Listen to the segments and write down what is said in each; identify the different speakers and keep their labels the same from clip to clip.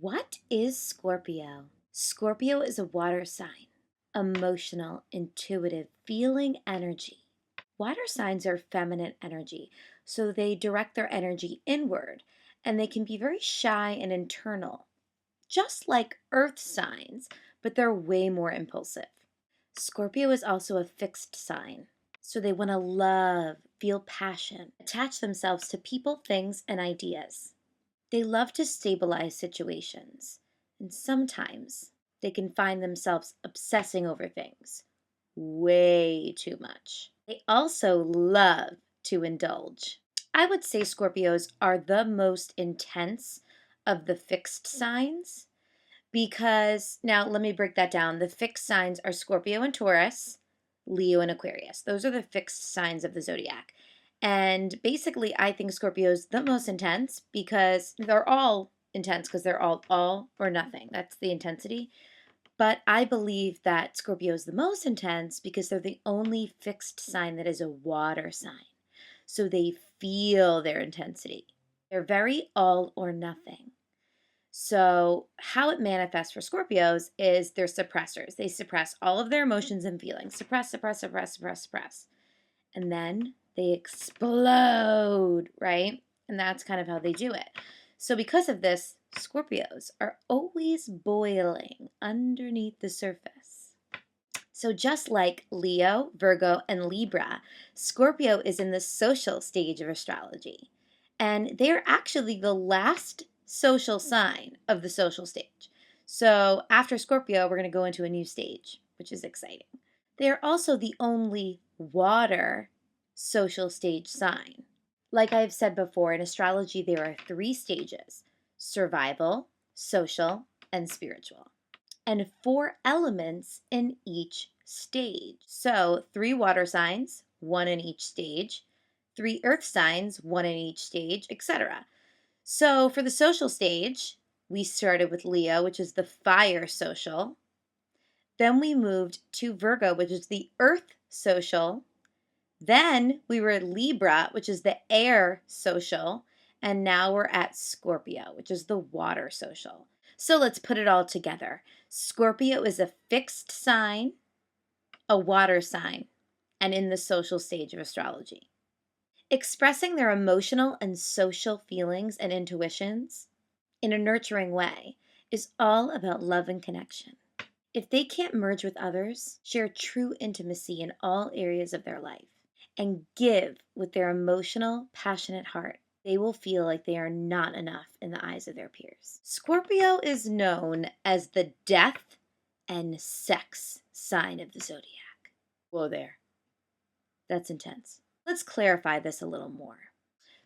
Speaker 1: What is Scorpio? Scorpio is a water sign, emotional, intuitive, feeling energy. Water signs are feminine energy, so they direct their energy inward and they can be very shy and internal, just like earth signs, but they're way more impulsive. Scorpio is also a fixed sign, so they want to love, feel passion, attach themselves to people, things, and ideas. They love to stabilize situations, and sometimes they can find themselves obsessing over things way too much. They also love to indulge. I would say Scorpios are the most intense of the fixed signs because now let me break that down. The fixed signs are Scorpio and Taurus, Leo and Aquarius. Those are the fixed signs of the zodiac. And basically, I think Scorpio is the most intense because they're all intense because they're all or nothing. That's the intensity. But I believe that Scorpio is the most intense because they're the only fixed sign that is a water sign. So they feel their intensity. They're very all or nothing. So, how it manifests for Scorpios is they're suppressors. They suppress all of their emotions and feelings. Suppress, suppress, suppress, suppress, suppress. And then they explode, right? And that's kind of how they do it. So, because of this, Scorpios are always boiling underneath the surface. So, just like Leo, Virgo, and Libra, Scorpio is in the social stage of astrology. And they're actually the last social sign of the social stage. So, after Scorpio, we're going to go into a new stage, which is exciting. They are also the only water social stage sign. Like I've said before, in astrology, there are three stages: survival, social, and spiritual, and four elements in each stage. So, three water signs, one in each stage, three earth signs, one in each stage, etc. So, for the social stage, we started with Leo, which is the fire social. Then we moved to Virgo, which is the earth social. Then we were at Libra, which is the air social. And now we're at Scorpio, which is the water social. So let's put it all together. Scorpio is a fixed sign, a water sign, and in the social stage of astrology. Expressing their emotional and social feelings and intuitions in a nurturing way is all about love and connection. If they can't merge with others, share true intimacy in all areas of their life, and give with their emotional, passionate heart, they will feel like they are not enough in the eyes of their peers. Scorpio is known as the death and sex sign of the zodiac. Whoa there. That's intense. Let's clarify this a little more.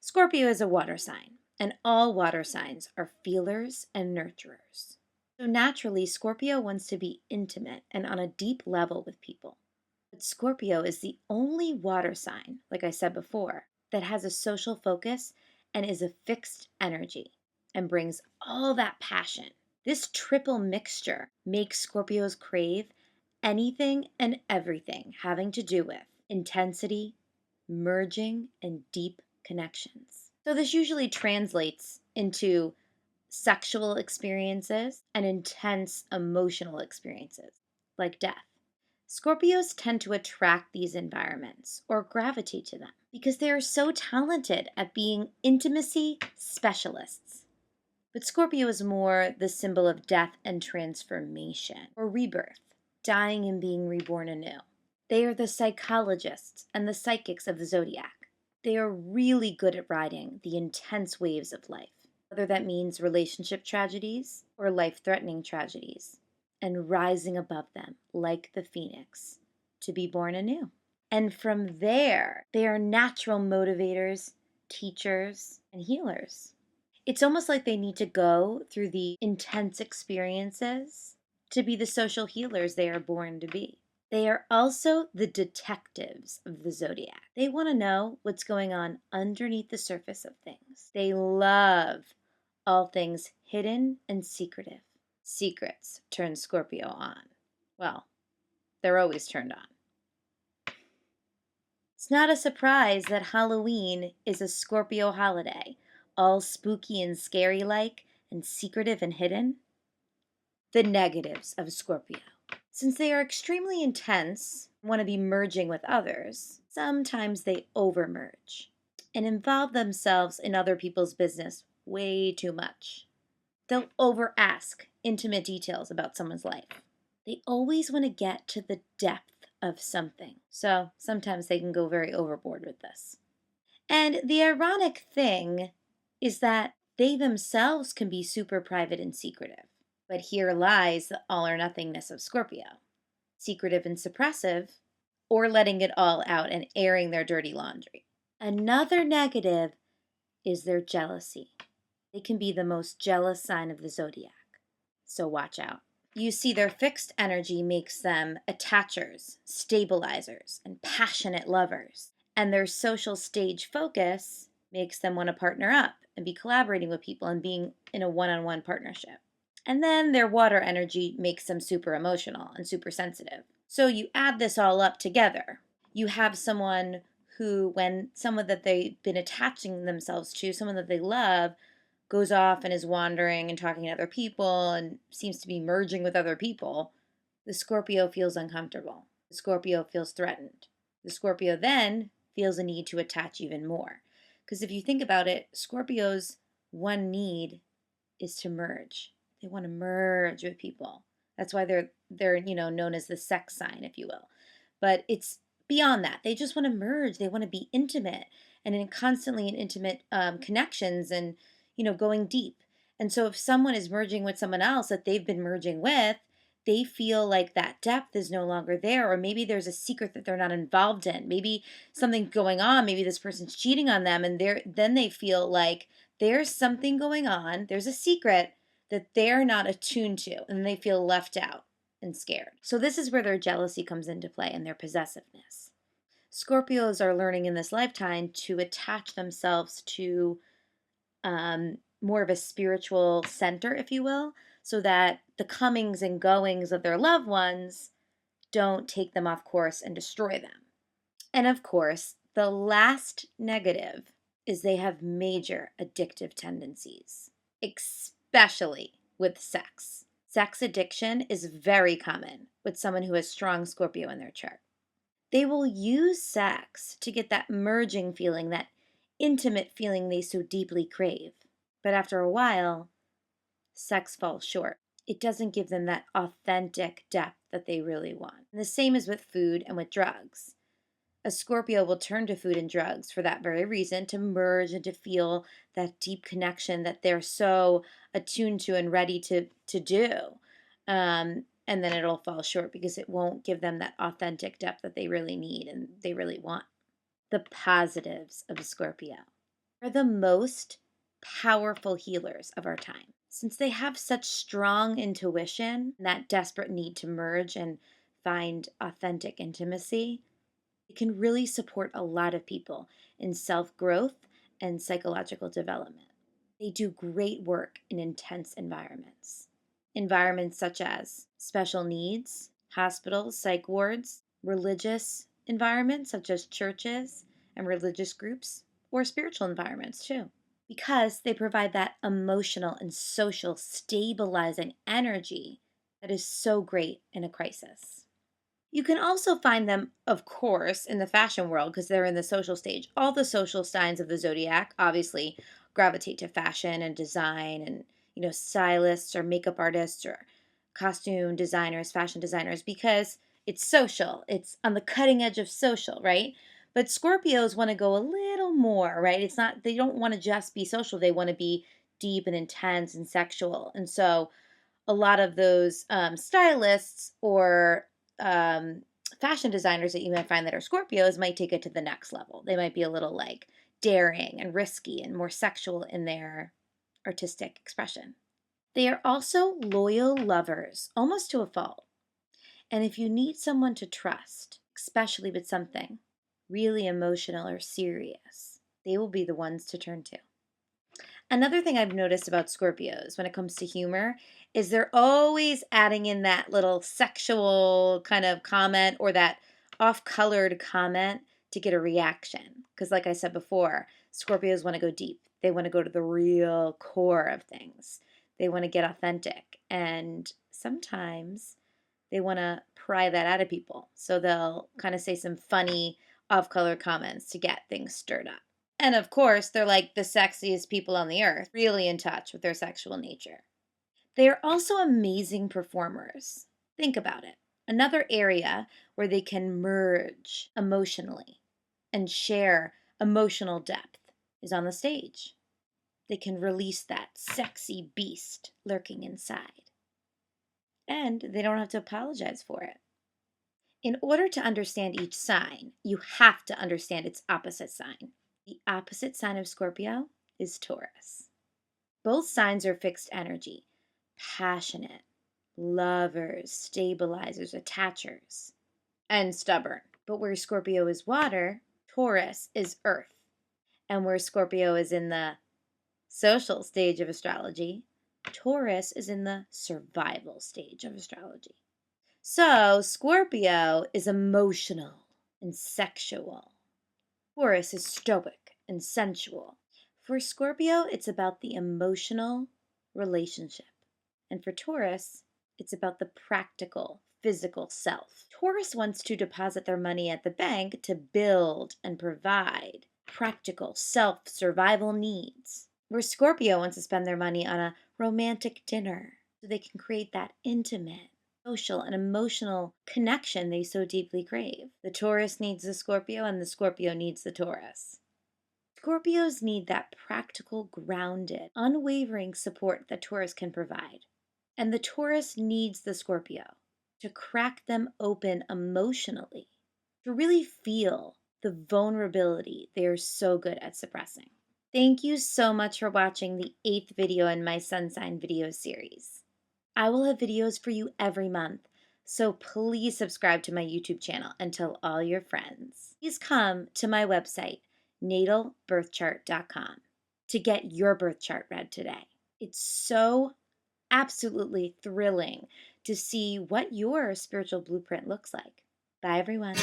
Speaker 1: Scorpio is a water sign, and all water signs are feelers and nurturers. So naturally, Scorpio wants to be intimate and on a deep level with people. But Scorpio is the only water sign, like I said before, that has a social focus and is a fixed energy and brings all that passion. This triple mixture makes Scorpios crave anything and everything having to do with intensity, merging, and deep connections. So this usually translates into sexual experiences and intense emotional experiences, like death. Scorpios tend to attract these environments or gravitate to them because they are so talented at being intimacy specialists. But Scorpio is more the symbol of death and transformation or rebirth, dying and being reborn anew. They are the psychologists and the psychics of the zodiac. They are really good at riding the intense waves of life, whether that means relationship tragedies or life threatening tragedies, and rising above them like the phoenix to be born anew. And from there, they are natural motivators, teachers, and healers. It's almost like they need to go through the intense experiences to be the social healers they are born to be. They are also the detectives of the zodiac. They want to know what's going on underneath the surface of things. They love all things hidden and secretive. Secrets turn Scorpio on. Well, they're always turned on. It's not a surprise that Halloween is a Scorpio holiday, all spooky and scary like, and secretive and hidden. The negatives of Scorpio. Since they are extremely intense, want to be merging with others, sometimes they overmerge and involve themselves in other people's business way too much. They'll over ask intimate details about someone's life. They always want to get to the depth of something, so sometimes they can go very overboard with this. And the ironic thing is that they themselves can be super private and secretive. But here lies the all or nothingness of Scorpio: secretive and suppressive, or letting it all out and airing their dirty laundry. Another negative is their jealousy. They can be the most jealous sign of the zodiac, so watch out. You see, their fixed energy makes them attachers, stabilizers, and passionate lovers. And their social stage focus makes them want to partner up and be collaborating with people and being in a one-on-one partnership. And then their water energy makes them super emotional and super sensitive. So you add this all up together. You have someone who, when someone that they've been attaching themselves to, someone that they love, goes off and is wandering and talking to other people and seems to be merging with other people, the Scorpio feels uncomfortable. The Scorpio feels threatened. The Scorpio then feels a need to attach even more. Because if you think about it, Scorpio's one need is to merge. They want to merge with people. That's why they're known as the sex sign, if you will. But it's beyond that. They just want to merge. They want to be intimate and constantly in intimate connections and going deep. And so if someone is merging with someone else that they've been merging with, they feel like that depth is no longer there, or maybe there's a secret that they're not involved in. Maybe something's going on. Maybe this person's cheating on them, and then they feel like there's something going on. There's a secret that they're not attuned to, and they feel left out and scared. So this is where their jealousy comes into play and their possessiveness. Scorpios are learning in this lifetime to attach themselves to more of a spiritual center, if you will, so that the comings and goings of their loved ones don't take them off course and destroy them. And of course, the last negative is they have major addictive tendencies, especially with sex. Sex addiction is very common with someone who has strong Scorpio in their chart. They will use sex to get that merging feeling, that intimate feeling they so deeply crave. But after a while, sex falls short. It doesn't give them that authentic depth that they really want. And the same is with food and with drugs. A Scorpio will turn to food and drugs for that very reason, to merge and to feel that deep connection that they're so attuned to and ready to do. And then it'll fall short because it won't give them that authentic depth that they really need and they really want. The positives of Scorpio are the most powerful healers of our time. Since they have such strong intuition and that desperate need to merge and find authentic intimacy, it can really support a lot of people in self-growth and psychological development. They do great work in intense environments. Environments such as special needs, hospitals, psych wards, religious environments such as churches and religious groups, or spiritual environments too, because they provide that emotional and social stabilizing energy that is so great in a crisis. You can also find them, of course, in the fashion world because they're in the social stage. All the social signs of the zodiac obviously gravitate to fashion and design, and stylists or makeup artists or costume designers, fashion designers, because it's social. It's on the cutting edge of social, right? But Scorpios want to go a little more, right? It's not, they don't want to just be social. They want to be deep and intense and sexual. And so a lot of those stylists or fashion designers that you might find that are Scorpios might take it to the next level. They might be a little like daring and risky and more sexual in their artistic expression. They are also loyal lovers, almost to a fault. And if you need someone to trust, especially with something really emotional or serious, they will be the ones to turn to. Another thing I've noticed about Scorpios when it comes to humor is they're always adding in that little sexual kind of comment or that off-colored comment to get a reaction. Because like I said before, Scorpios want to go deep. They want to go to the real core of things. they want to get authentic. And sometimes they want to pry that out of people. So they'll kind of say some funny off-color comments to get things stirred up. And of course, they're like the sexiest people on the earth, really in touch with their sexual nature. They are also amazing performers. Think about it. Another area where they can merge emotionally and share emotional depth is on the stage. They can release that sexy beast lurking inside. And they don't have to apologize for it. In order to understand each sign, you have to understand its opposite sign. The opposite sign of Scorpio is Taurus. Both signs are fixed energy, passionate, lovers, stabilizers, attachers, and stubborn. But where Scorpio is water, Taurus is earth. And where Scorpio is in the social stage of astrology, Taurus is in the survival stage of astrology. So Scorpio is emotional and sexual. Taurus is stoic and sensual. For Scorpio, it's about the emotional relationship. And for Taurus, it's about the practical, physical self. Taurus wants to deposit their money at the bank to build and provide practical self-survival needs, where Scorpio wants to spend their money on a romantic dinner so they can create that intimate, social, and emotional connection they so deeply crave. The Taurus needs the Scorpio, and the Scorpio needs the Taurus. Scorpios need that practical, grounded, unwavering support that Taurus can provide. And the Taurus needs the Scorpio to crack them open emotionally, to really feel the vulnerability they are so good at suppressing. Thank you so much for watching the 8th video in my Sun Sign video series. I will have videos for you every month, so please subscribe to my YouTube channel and tell all your friends. Please come to my website, natalbirthchart.com, to get your birth chart read today. It's so absolutely thrilling to see what your spiritual blueprint looks like. Bye, everyone.